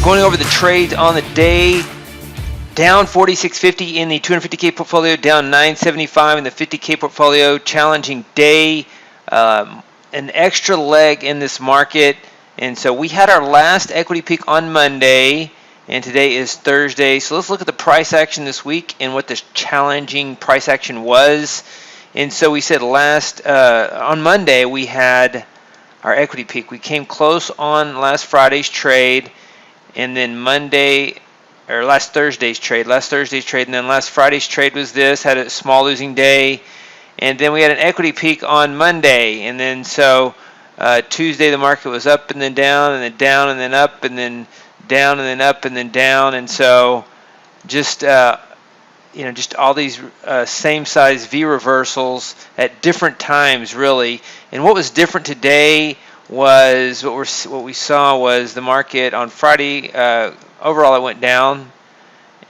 Going over the trades on the day, down 46.50 in the 250K portfolio, down 975 in the 50K portfolio. Challenging day, an extra leg in this market. And so we had our last equity peak on Monday, and today is Thursday. So let's look at the price action this week and what this challenging price action was. And so we said on Monday we had our equity peak. We came close on last Friday's trade, and then last Thursday's trade, and then last Friday's trade was this, had a small losing day, and then we had an equity peak on Monday, and then so Tuesday the market was up and then down, and then down and then up, and then down and then up and then down, and so just all these same size V reversals at different times really. And what was different today was what we saw was the market on Friday. Overall, it went down,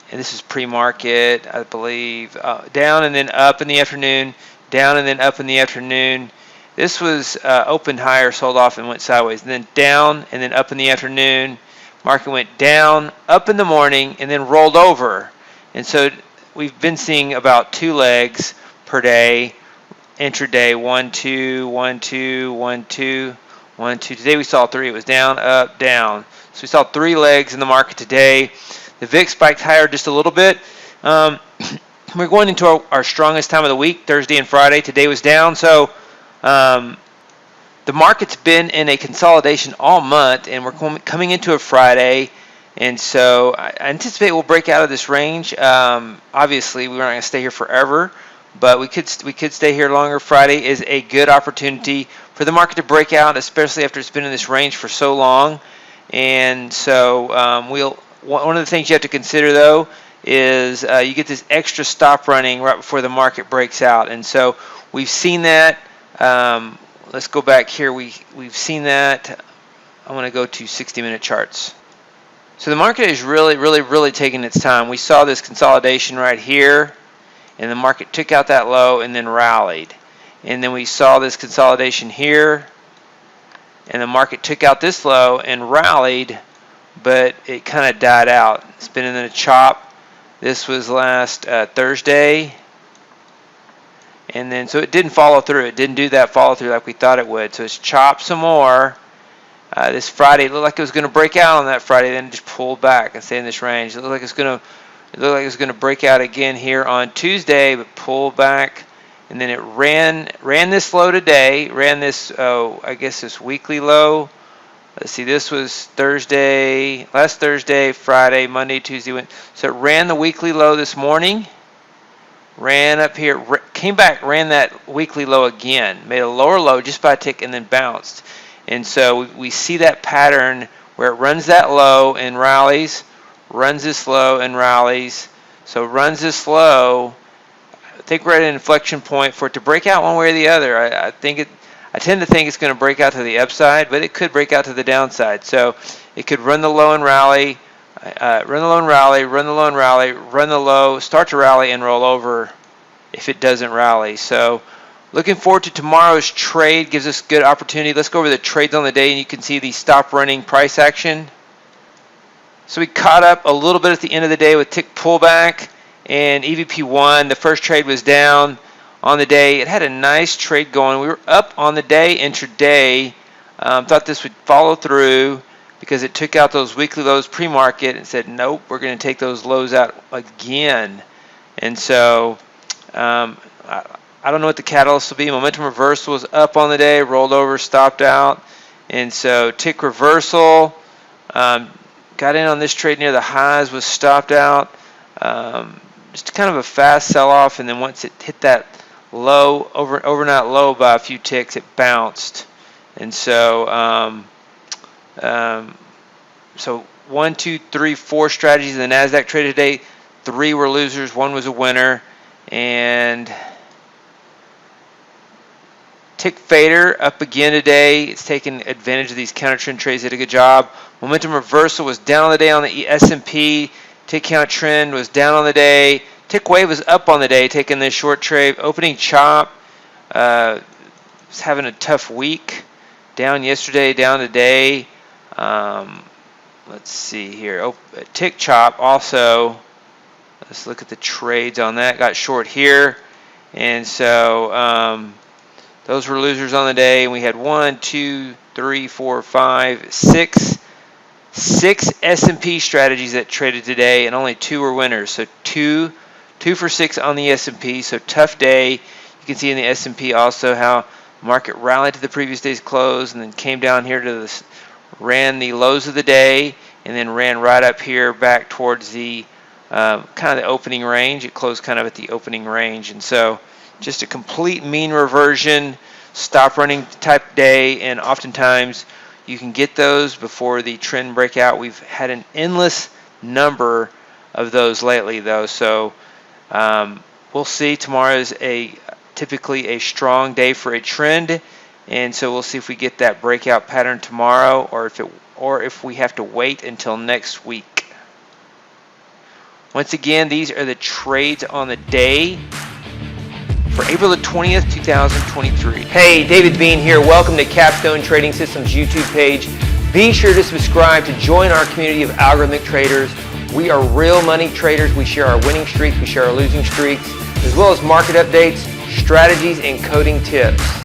and this is pre-market, I believe. Down and then up in the afternoon, down and then up in the afternoon. This was opened higher, sold off, and went sideways, and then down and then up in the afternoon. Market went down, up in the morning, and then rolled over. And so we've been seeing about 2 legs per day, intraday, 1, 2, 1, 2, 1, 2, 1, 2. Today we saw 3. It was down, up, down. So we saw 3 legs in the market today. The VIX spiked higher just a little bit. We're going into our strongest time of the week, Thursday and Friday. Today was down. So the market's been in a consolidation all month, and we're coming into a Friday. And so I anticipate we'll break out of this range. Obviously, we're not going to stay here forever, but we could stay here longer. Friday is a good opportunity for the market to break out, especially after it's been in this range for so long. And so one of the things you have to consider, though, is you get this extra stop running right before the market breaks out. And so we've seen that. Let's go back here. We've seen that. I want to go to 60-minute charts. So the market is really taking its time. We saw this consolidation right here, and the market took out that low and then rallied. And then we saw this consolidation here, and the market took out this low and rallied, but it kind of died out. It's been in a chop. This was last Thursday, and then so it didn't follow through. It didn't do that follow through like we thought it would. So it's chopped some more. This Friday, it looked like it was going to break out on that Friday, then it just pulled back and stayed in this range. It looked like it was going to break out again here on Tuesday, but pulled back, and then it ran this low today. Ran this, I guess this weekly low. Let's see, this was last Thursday, Friday, Monday, Tuesday. So it ran the weekly low this morning. Ran up here, came back, ran that weekly low again, made a lower low just by a tick, and then bounced. And so we see that pattern where it runs that low and rallies, runs this low and rallies. So runs this low. I think we're at an inflection point for it to break out one way or the other. I tend to think it's going to break out to the upside, but it could break out to the downside. So it could run the low and rally, run the low and rally, run the low and rally, run the low, start to rally, and roll over if it doesn't rally. So looking forward to tomorrow's trade. Gives us good opportunity. Let's go over the trades on the day, and you can see the stop running price action. So we caught up a little bit at the end of the day with tick pullback, and EVP1, the first trade was down on the day. It had a nice trade going. We were up on the day intraday. Thought this would follow through because it took out those weekly lows pre-market and said, nope, we're going to take those lows out again. And so I don't know what the catalyst will be. Momentum reversal was up on the day, rolled over, stopped out. And so tick reversal, got in on this trade near the highs, was stopped out. Just kind of a fast sell-off, and then once it hit that low, overnight low by a few ticks, it bounced. And so, so 1, 2, 3, 4 strategies in the Nasdaq trade today. 3 were losers, 1 was a winner, and tick fader up again today. It's taking advantage of these counter trend trades. Did a good job. Momentum reversal was down on the day on the S&P. Tick count trend was down on the day. Tick wave was up on the day, taking this short trade. Opening chop. Was having a tough week. Down yesterday, down today. let's see here. Oh, tick chop also. Let's look at the trades on that. Got short here, and so those were losers on the day. And we had 1, 2, 3, 4, 5, 6 S&P strategies that traded today, and only 2 were winners. So two for 6 on the S&P. So tough day. You can see in the S&P also how market rallied to the previous day's close, and then came down here to this, ran the lows of the day, and then ran right up here back towards the kind of the opening range. It closed kind of at the opening range, and so just a complete mean reversion, stop running type day, and oftentimes you can get those before the trend breakout. We've had an endless number of those lately, though, so we'll see. Tomorrow is typically a strong day for a trend, and so we'll see if we get that breakout pattern tomorrow, or if we have to wait until next week. Once again, these are the trades on the day for April the 20th, 2023. Hey, David Bean here. Welcome to Capstone Trading Systems YouTube page. Be sure to subscribe to join our community of algorithmic traders. We are real money traders. We share our winning streaks, we share our losing streaks, as well as market updates, strategies, and coding tips.